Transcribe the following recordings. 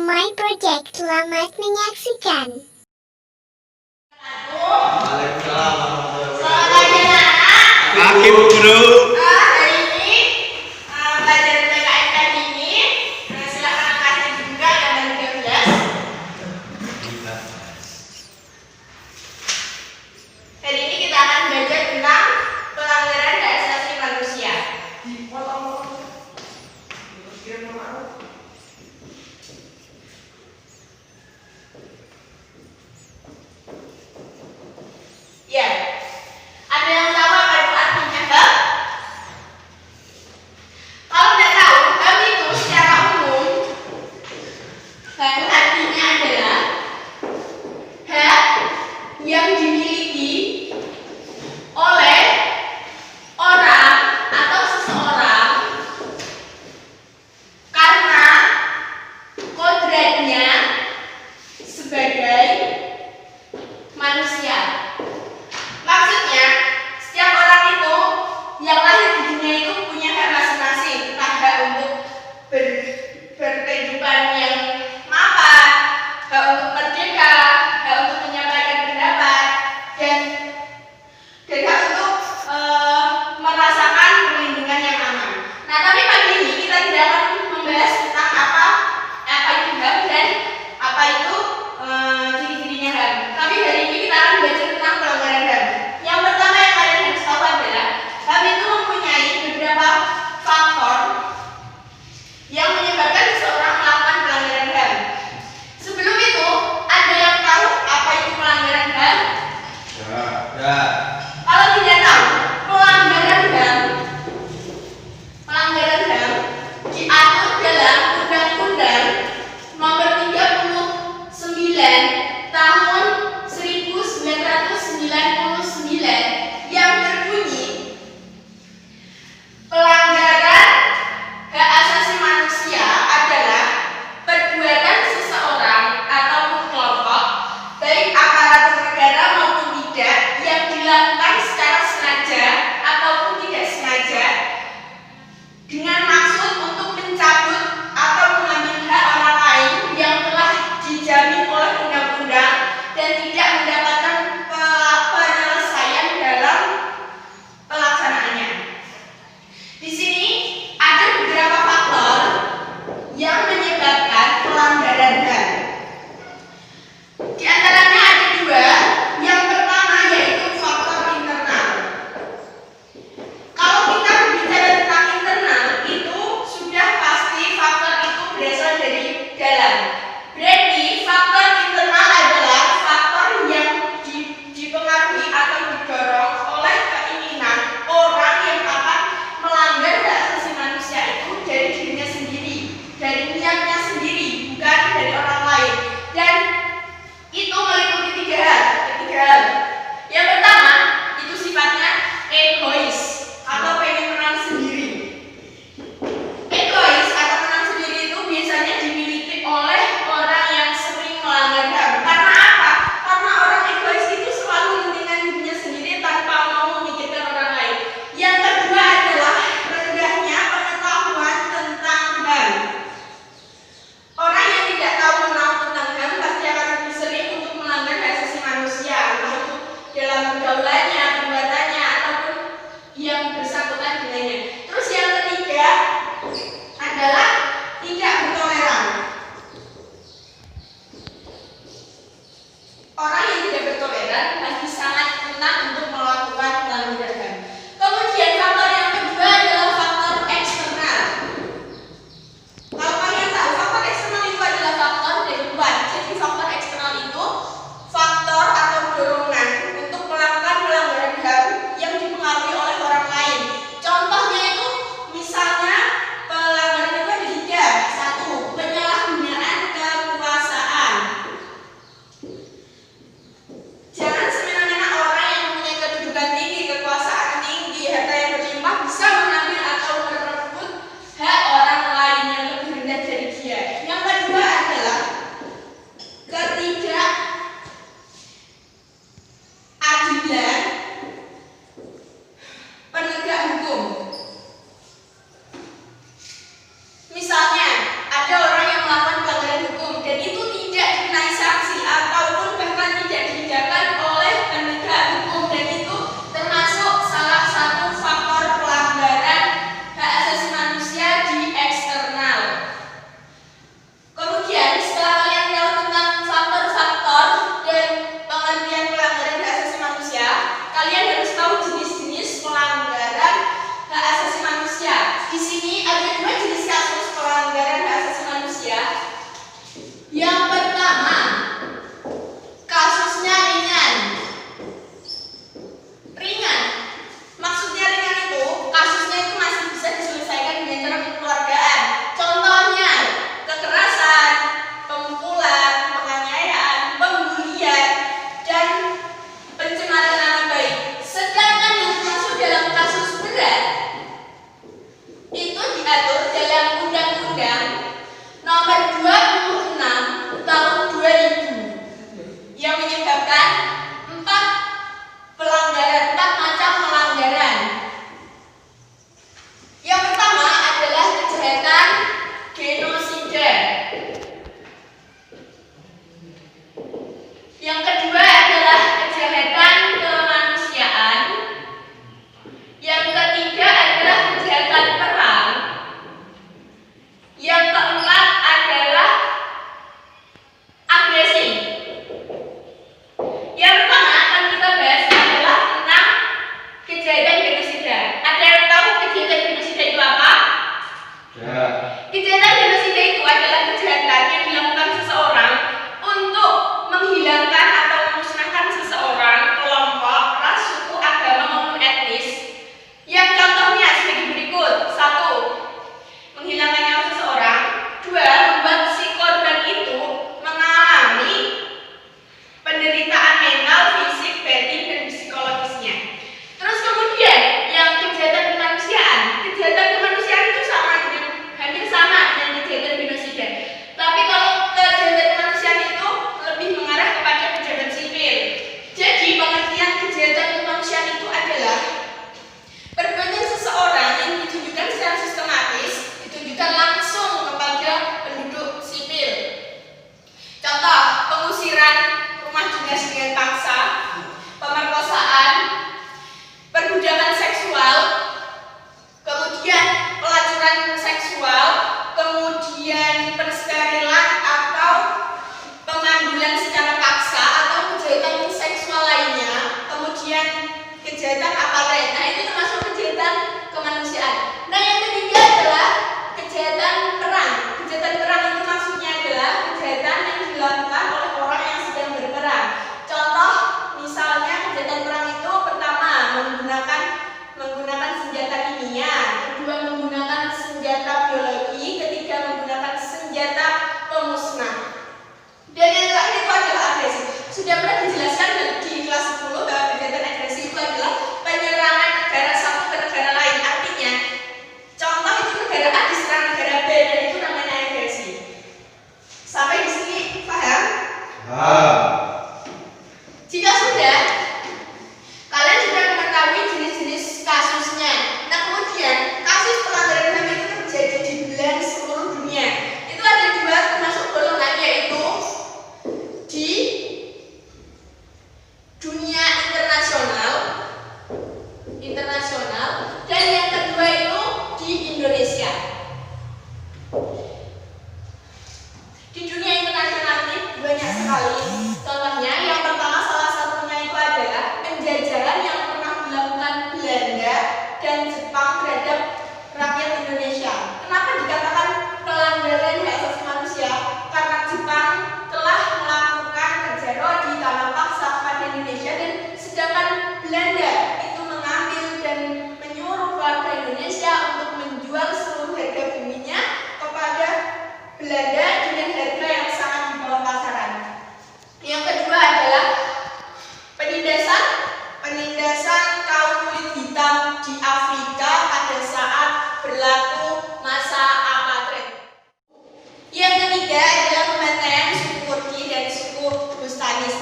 My Project. Selamat menyaksikan. Selamat pagi anak-anak. Pagi Bu Guru. Hari ini pelajaran PKN kali ini silakan angkat juga gambar 13. Hari ini kita akan belajar tentang pelanggaran hak asasi manusia. Ya, ada yang tahu apa itu artinya HAM? Kalau tidak tahu, HAM itu secara umum HAM artinya adalah hak yang dimiliki oleh orang atau seseorang karena kodratnya sebagai manusia. Maksudnya, setiap orang itu yang lahir di dunia itu punya hak masing-masing, entah hak untuk berkehidupan yang mapan, hak untuk merdeka, hak untuk menyampaikan pendapat, kejahatan apartheid. Nah, itu termasuk kejahatan kemanusiaan. Nah, yang ketiga adalah kejahatan perang. Kejahatan perang itu maksudnya adalah kejahatan yang dilakukan oleh orang yang sedang berperang. Contoh misalnya kejahatan perang itu pertama menggunakan senjata kimia, kedua menggunakan senjata biologi, ketiga menggunakan senjata pemusnah. Dan yang terakhir itu adalah agresi. Sudah pernah dijelaskan di kelas 10 bahwa kejahatan agresi itu adalah penyerangan negara satu ke negara lain. Artinya, contoh itu negara A diserang negara B, dan itu namanya agresi. Sampai di sini paham? Jika sudah, kalian sudah mengetahui jenis-jenis kasusnya. Nah, kemudian kasus pelanggaran HAM itu terjadi di belahan seluruh dunia. Itu ada dua termasuk golongan, yaitu di dunia internasional, dan yang kedua itu di Indonesia. Di dunia internasional ini banyak sekali. Contohnya, yang pertama salah satunya itu adalah penjajahan yang pernah dilakukan Belanda dan Jepang terhadap rakyat Indonesia. Kenapa dikatakan pelanggaran hak asasi manusia? Karena Jepang telah melakukan kerja di tanah paksa kepada Indonesia, dan sedangkan Belanda itu mengambil dan menyuruh warga Indonesia untuk menjual seluruh harga buminya kepada Belanda dengan harga yang sangat di bawah pasaran. Yang kedua adalah penindasan kaum kulit hitam di Afrika pada saat berlaku masa apartheid. Yang ketiga adalah pembantaian suku Kurdi dan suku Bustanis.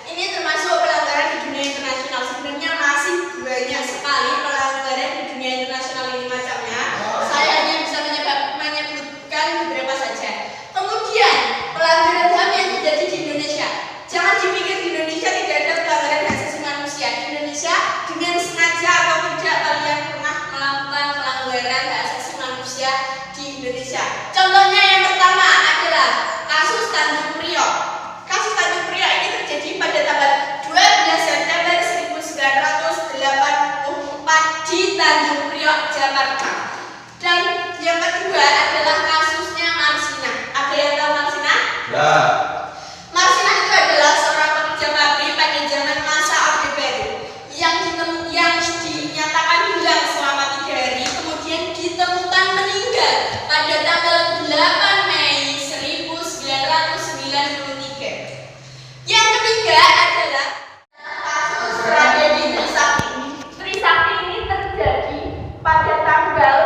Ini termasuk pelanggaran di dunia internasional. Sebenarnya masih banyak sekali pelanggaran di dunia internasional ini macamnya. Saya hanya bisa menyebutkan beberapa saja. Kemudian pelanggaran HAM yang terjadi di Indonesia. Jangan dipikir di Indonesia tidak ada pelanggaran hak asasi manusia. Di Indonesia dengan sengaja atau tidak kalian pernah melakukan pelanggaran hak asasi manusia di Indonesia. Contohnya yang pertama adalah kasus Tanjung Priok. Kasus Tanjung Priok ini terjadi pada tanggal 12 September 1984 di Tanjung Priok, Jakarta. Dan yang kedua adalah kasusnya Marsina. Ada yang tahu Marsina? Ya. Marsina itu adalah seorang pekerja pabrik pada zaman masa Orde Baru yang dinyatakan hilang selama 3 hari, kemudian ditemukan meninggal pada tanggal 8 Mei 1993. Yang ketiga adalah kasus tragedi Trisakti. Trisakti ini terjadi pada tanggal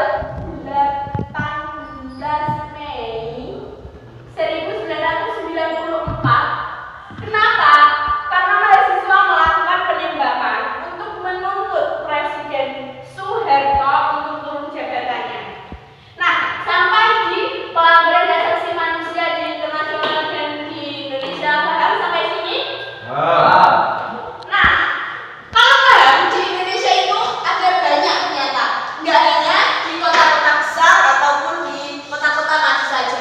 18 Mei 1994. Kenapa? Karena mahasiswa melakukan penembakan untuk menuntut Presiden Soeharto untuk turun jabatannya. Nah, sampai di pelanggaran hak asasi manusia di internasional dan di Indonesia, paham sampai sini? Nah, kalau paham, di Indonesia itu ada banyak ternyata. Nggak hanya di kota-kota besar ataupun di kota-kota maju saja.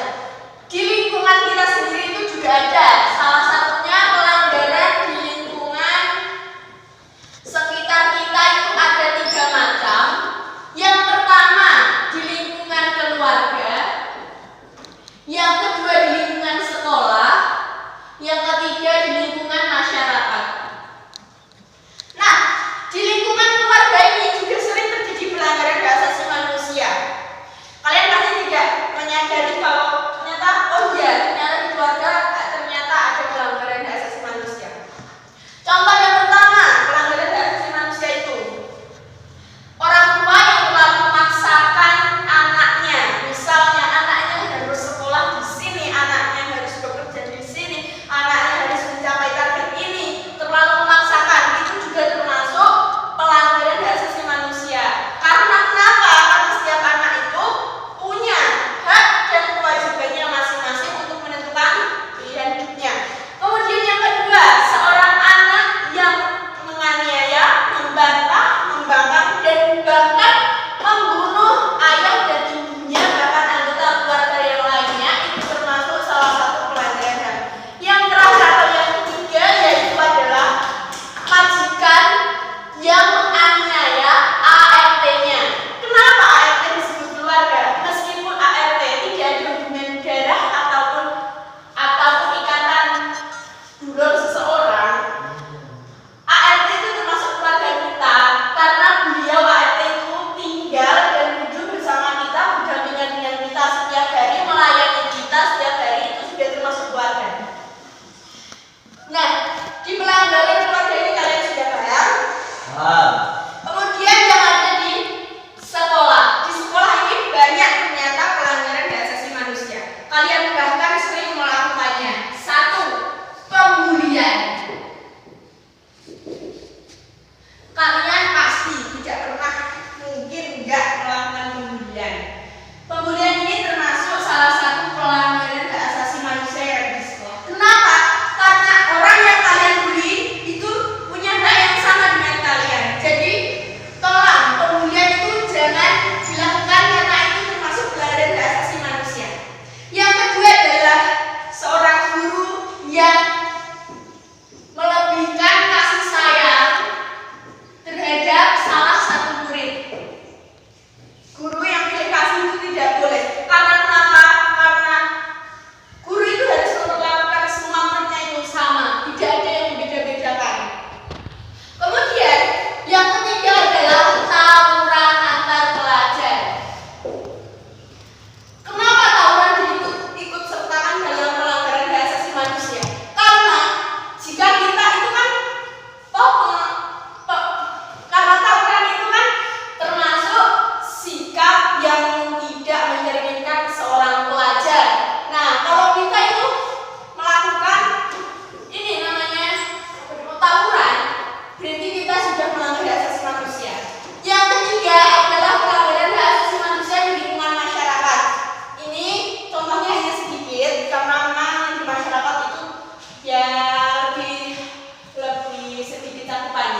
Di lingkungan kita sendiri itu juga ada. Salah satunya pelanggaran di lingkungan sekitar kita itu ada 3 macam. Yang pertama di lingkungan keluarga, yang kedua di lingkungan sekolah, yang ketiga di lingkungan masyarakat. Nah, di lingkungan keluarga ini juga sering terjadi pelanggaran hak asasi manusia. Kalian pasti tidak menyadari bahwa ternyata di keluarga ternyata ada pelanggaran hak asasi manusia. Contoh yang pertama, pelanggaran hak asasi manusia itu orang tua yang terlalu memaksakan anaknya. Misalnya anaknya harus sekolah di sini, anaknya harus bekerja di sini, anaknya harus mencapai target ini, terlalu memaksakan. Itu juga termasuk pelanggaran hak asasi manusia. Karena kenapa? Karena setiap anak itu punya hak dan kewajibannya masing-masing untuk menentukan pilihan hidupnya. Kemudian yang kedua, seorang anak yang menganiaya, membantah, membangkang, dan bahkan membunuh ayah dan ibunya, bahkan anggota keluarga yang lainnya, itu termasuk salah satu pelanggaran HAM. Yang terakhir atau yang ketiga yaitu adalah majikan yang cakupan